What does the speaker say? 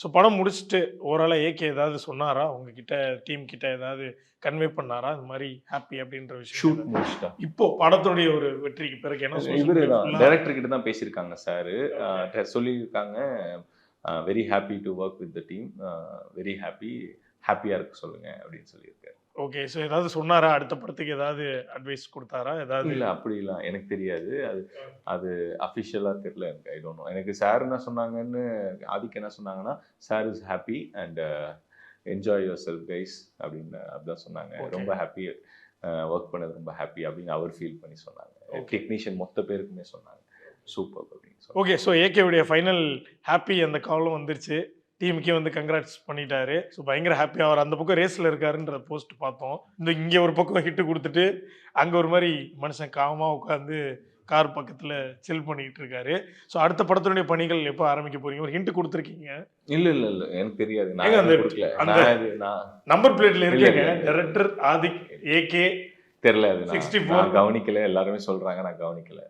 So படம் முடிச்சுட்டு ஓவராலாக ஏகே ஏதாவது சொன்னாரா உங்ககிட்ட, டீம் கிட்ட ஏதாவது கன்வே பண்ணாரா இந்த மாதிரி ஹாப்பி அப்படின்ற விஷயம்? ஷூட் முடிச்சிட்டா இப்போ படத்துடைய ஒரு வெற்றிக்கு பிறகு என்ன இவரு தான் டைரக்டர் கிட்ட தான் பேசியிருக்காங்க சாரு. சொல்லியிருக்காங்க very happy to work with the team, very ஹாப்பியா இருக்க சொல்லுங்க அப்படின்னு சொல்லியிருக்காரு. ஓகே. ஸோ ஏதாவது சொன்னாரா? அடுத்த படத்துக்கு ஏதாவது அட்வைஸ் கொடுத்தாரா? ஏதாவது? இல்ல அப்படிலாம் எனக்கு தெரியாது. அது அஃபிஷியலா தெரியல எனக்கு. I don't know. எனக்கு சார் என்ன சொன்னாங்கன்னு, ஆதிக் என்ன சொன்னாங்கன்னா, sir is happy and enjoy your self guys அப்படின்னு அப்படிதான் சொன்னாங்க. ரொம்ப ஹாப்பி, ஒர்க் பண்ணது ரொம்ப ஹாப்பி அப்படின்னு அவர் ஃபீல் பண்ணி சொன்னாங்க. டெக்னீஷியன் மொத்த பேருக்குமே சொன்னாங்க சூப்பர் அப்படின்னு சொன்னாங்க. ஓகே. ஸோ ஏகேவுடைய ஃபைனல் ஹாப்பி அந்த காலும் வந்துருச்சு. டீமுக்கே வந்து கங்க்ராட்ஸ் பண்ணிட்டாரு. ஸோ பயங்கர ஹாப்பியாக அவர் அந்த பக்கம் ரேஸில் இருக்காருன்ற போஸ்ட் பார்த்தோம். இங்கே ஒரு பக்கம் ஹிட்டு கொடுத்துட்டு அங்கே ஒரு மாதிரி மனுஷன் காமாக உட்காந்து கார் பக்கத்தில் சில் பண்ணிக்கிட்டு இருக்காரு. ஸோ அடுத்த படத்தினுடைய பணிகள் எப்போ ஆரம்பிக்க போறீங்க? ஒரு ஹிண்ட் கொடுத்துருக்கீங்க. இல்ல எனக்கு தெரியாது. அந்த நம்பர் பிளேட்ல இருக்கீங்க டைரக்டர் ஆதிக் ஏகே தெரியல. அது 64 கவனிக்கல. எல்லாருமே சொல்றாங்க, நான் கவனிக்கல.